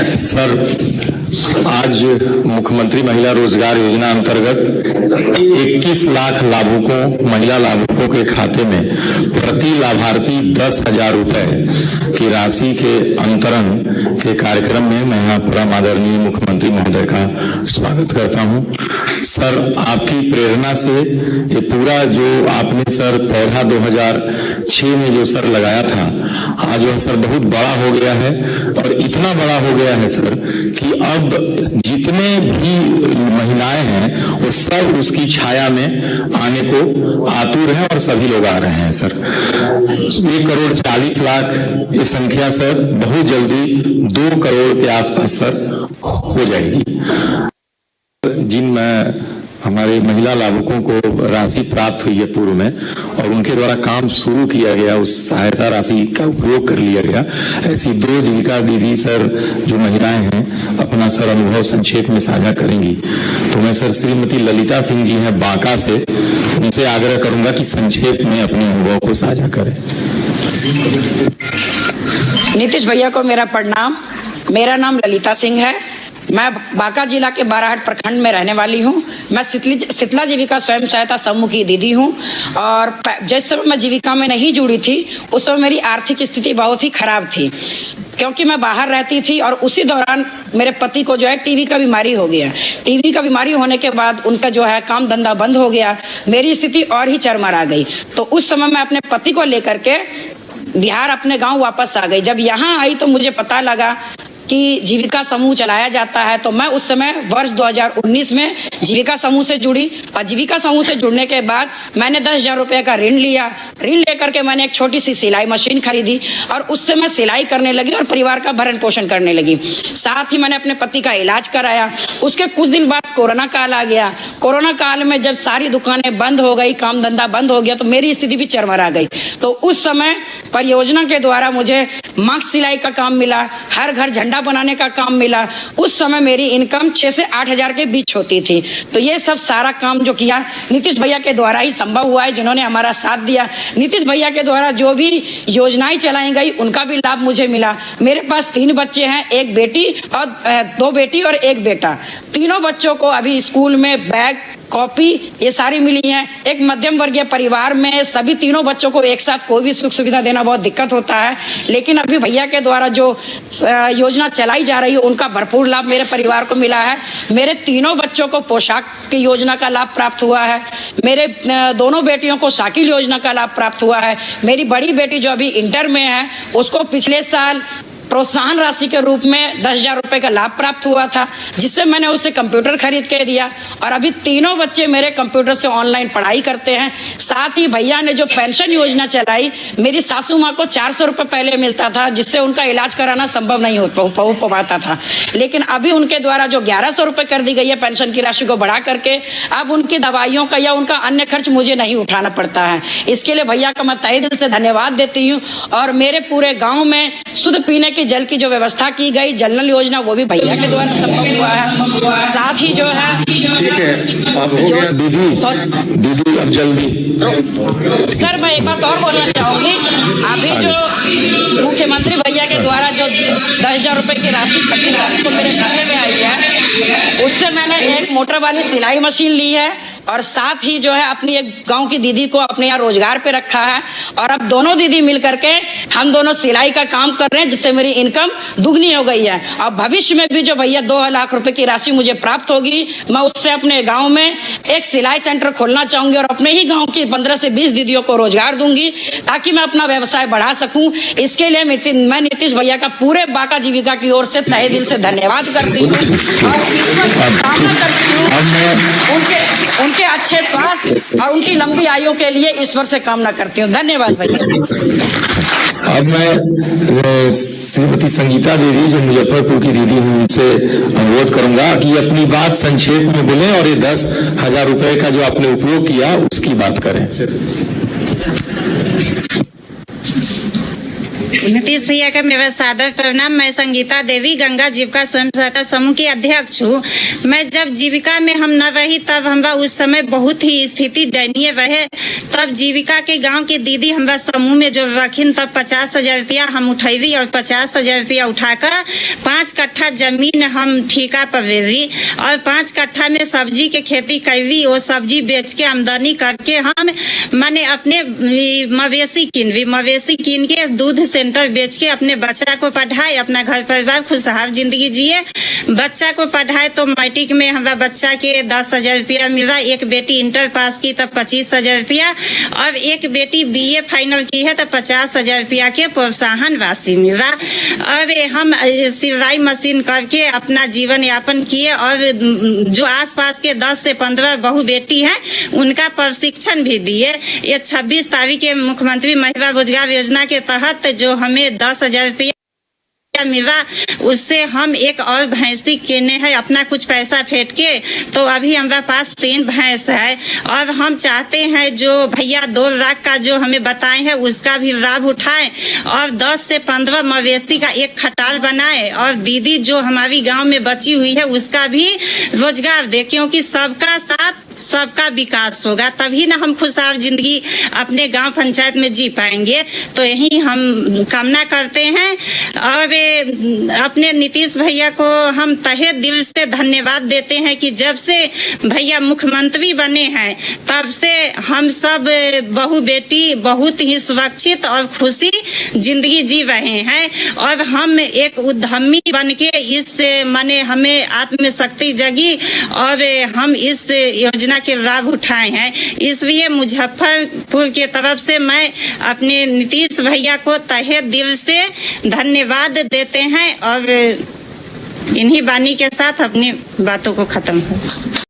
Sir, आज मुख्यमंत्री महिला रोजगार योजना अंतर्गत 21 लाख लाभुकों, महिला लाभुकों के खाते में प्रति लाभार्थी 10,000 रुपए की राशि के अंतरण के कार्यक्रम में मैं यहाँ परम आदरणीय मुख्यमंत्री महोदय का स्वागत करता हूँ। सर, आपकी प्रेरणा से ये पूरा जो आपने सर पौधा 2006 में जो सर लगाया था, आज वह सर बहुत बड़ा हो गया है और इतना बड़ा हो गया है सर कि अब जितने भी महिलाएं हैं वो सब उसकी छाया में आने को आतुर हैं और सभी लोग आ रहे हैं सर। 1,40,00,000 ये संख्या सर बहुत जल्दी 2 करोड़ के आसपास सर हो जाएगी। जिन हमारे महिला लाभुकों को राशि प्राप्त हुई है पूर्व में और उनके द्वारा काम शुरू किया गया, उस सहायता राशि का उपयोग कर लिया गया, ऐसी 2 जीविका दीदी सर जो महिलाएं हैं अपना सर अनुभव संक्षेप में साझा करेंगी। तो मैं सर श्रीमती ललिता सिंह जी हैं बांका से, उनसे आग्रह करूंगा कि संक्षेप में अपने अनुभव को साझा करें। नीतीश भैया को मेरा प्रणाम। मेरा नाम ललिता सिंह है। मैं बांका जिला के बाराहाट प्रखंड में रहने वाली हूँ। मैं शीतला जीविका स्वयं सहायता समूह की दीदी हूँ और जिस समय मैं जीविका में नहीं जुड़ी थी उस समय मेरी आर्थिक स्थिति बहुत ही खराब थी, क्योंकि मैं बाहर रहती थी और उसी दौरान मेरे पति को जो है टीबी का बीमारी हो गया। टीबी का बीमारी होने के बाद उनका जो है काम धंधा बंद हो गया, मेरी स्थिति और ही चरमरा गई। तो उस समय मैं अपने पति को लेकर के बिहार अपने गाँव वापस आ गई। जब यहाँ आई तो मुझे पता लगा कि जीविका समूह चलाया जाता है। तो मैं उस समय वर्ष 2019 में जीविका समूह से जुड़ी और जीविका समूह से जुड़ने के बाद मैंने 10,000 रुपए का ऋण लिया। ऋण लेकर के मैंने एक छोटी सी सिलाई मशीन खरीदी और उससे मैं सिलाई करने लगी और परिवार का भरण पोषण करने लगी। साथ ही मैंने अपने पति का इलाज कराया। उसके कुछ दिन बाद कोरोना काल आ गया। कोरोना काल में जब सारी दुकानें बंद हो गई, काम धंधा बंद हो गया, तो मेरी स्थिति भी चरमरा गई। तो उस समय परियोजना के द्वारा मुझे मास्क सिलाई का काम मिला, हर घर झंडा बनाने का काम मिला। उस समय मेरी इनकम 6 से 8,000 के बीच होती थी। तो ये सब सारा काम जो किया नीतीश भैया के द्वारा ही संभव हुआ है, जिन्होंने हमारा साथ दिया। नीतीश भैया के द्वारा जो भी योजनाएं चलाई गई उनका भी लाभ मुझे मिला। मेरे पास 3 बच्चे हैं, एक बेटी और 2 बेटी और 1 बेटा। तीनों बच्चों को अभी स्कूल में बैग, कॉपी ये सारी मिली हैं। एक मध्यम वर्गीय परिवार में सभी तीनों बच्चों को एक साथ कोई भी सुख सुविधा देना बहुत दिक्कत होता है, लेकिन अभी भैया के द्वारा जो योजना चलाई जा रही है उनका भरपूर लाभ मेरे परिवार को मिला है। मेरे तीनों बच्चों को पोशाक की योजना का लाभ प्राप्त हुआ है। मेरे दोनों बेटियों को साइकिल योजना का लाभ प्राप्त हुआ है। मेरी बड़ी बेटी जो अभी इंटर में है उसको पिछले साल प्रोत्साहन राशि के रूप में 10,000 रुपए का लाभ प्राप्त हुआ था, जिससे मैंने उसे कंप्यूटर खरीद के दिया और अभी तीनों बच्चे मेरे कंप्यूटर से ऑनलाइन पढ़ाई करते हैं। साथ ही भैया ने जो पेंशन योजना चलाई, मेरी सासू माँ को 400 रुपए पहले मिलता था, जिससे उनका इलाज कराना संभव नहीं हो पाता था, लेकिन अभी उनके द्वारा जो 1,100 रुपए कर दी गई है पेंशन की राशि को बढ़ा करके, अब उनकी दवाइयों का या उनका अन्य खर्च मुझे नहीं उठाना पड़ता है। इसके लिए भैया का मैं तहे दिल से धन्यवाद देती हूँ। और मेरे पूरे गाँव में शुद्ध पीने जल की जो व्यवस्था की गई, जल नल योजना, वो भी भैया के द्वारा संभव हुआ है। साथ ही जो है, ठीक है, अब हो गया दीदी अब जल्दी। सर मैं एक बात और बोलना चाहूंगी। अभी जो मुख्यमंत्री भैया के द्वारा जो 10,000 रुपए की राशि 26 तारीख को मेरे खाते में आई है, उससे मैंने एक मोटर वाली सिलाई मशीन ली है और साथ ही जो है अपनी एक गांव की दीदी को अपने यहाँ रोजगार पे रखा है। और अब दोनों दीदी मिल करके हम दोनों सिलाई का काम कर रहे हैं, जिससे मेरी इनकम दुगनी हो गई है। और भविष्य में भी जो भैया 2 लाख रुपए की राशि मुझे प्राप्त होगी, मैं उससे अपने गांव में एक सिलाई सेंटर खोलना चाहूंगी और अपने ही गांव की 15 से 20 दीदियों को रोजगार दूंगी, ताकि मैं अपना व्यवसाय बढ़ा सकूं। इसके लिए मैं नीतीश भैया का पूरे बांका जीविका की ओर से तहे दिल से धन्यवाद करती हूँ और ईश्वर से कामना करती हूँ उनके अच्छे स्वास्थ्य और उनकी लंबी आयु के लिए ईश्वर से कामना करती हूँ। धन्यवाद भैया। अब मैं श्रीमती संगीता देवी जो मुजफ्फरपुर की दीदी हैं उनसे अनुरोध करूंगा कि अपनी बात संक्षेप में बोलें और ये 10,000 रुपए का जो आपने उपयोग किया उसकी बात करें। नीतीश भैया का मेरा सादर प्रणाम। मैं संगीता देवी गंगा जीविका स्वयं सहायता समूह की अध्यक्ष हूँ। मैं जब जीविका में हम न रही तब हमरा उस समय बहुत ही स्थिति दयनीय रहे। तब जीविका के गांव की दीदी हमरा समूह में जो रखिन तब 50,000 रुपया हम उठैली और 50,000 रुपया उठाकर 5 कट्ठा जमीन हम ठेका पर दी और 5 कट्ठा में सब्जी के खेती कैली। वो सब्जी बेच के आमदनी करके हम माने अपने मवेशी कीन के दूध सेंटर बेच के अपने बच्चा को पढ़ाए, अपना घर परिवार खुशहाल जिंदगी जिए। बच्चा को पढ़ाए तो मैट्रिक में हमारा बच्चा के 10,000 रुपया मिला। एक बेटी इंटर पास की तब 25,000 रुपया और एक बेटी BA फाइनल की है तो 50,000 रुपया के प्रोत्साहन राशि मिला। और हम सिलाई मशीन करके अपना जीवन यापन किए और जो आसपास के 10 से 15 बहू बेटी हैं उनका प्रशिक्षण भी दिए। ये 26 तारीख के मुख्यमंत्री महिला रोजगार योजना के तहत जो हमें 10,000 रुपया मिला उससे हम एक और भैंसी किने हैं अपना कुछ पैसा फेंट के। तो अभी हमारे पास 3 भैंस है और हम चाहते हैं जो भैया 2 लाख का जो हमें बताए हैं उसका भी लाभ उठाएं और 10 से 15 मवेशी का एक खटाल बनाए और दीदी जो हमारी गांव में बची हुई है उसका भी रोजगार दे, क्योंकि सबका साथ सबका विकास होगा तभी ना हम खुशहाल जिंदगी अपने गांव पंचायत में जी पाएंगे। तो यही हम कामना करते हैं और अपने नीतीश भैया को हम तहे दिल से धन्यवाद देते हैं कि जब से भैया मुख्यमंत्री बने हैं तब से हम सब बहू बेटी बहुत ही सुरक्षित और खुशी जिंदगी जी रहे हैं और हम एक उद्यमी बन के इस माने हमें आत्मशक्ति जगी और हम इस योजना के लाभ उठाए हैं। इसलिए मुजफ्फरपुर के तरफ से मैं अपने नीतीश भैया को तहे दिल से धन्यवाद देते हैं और इन्हीं बानी के साथ अपनी बातों को खत्म हो।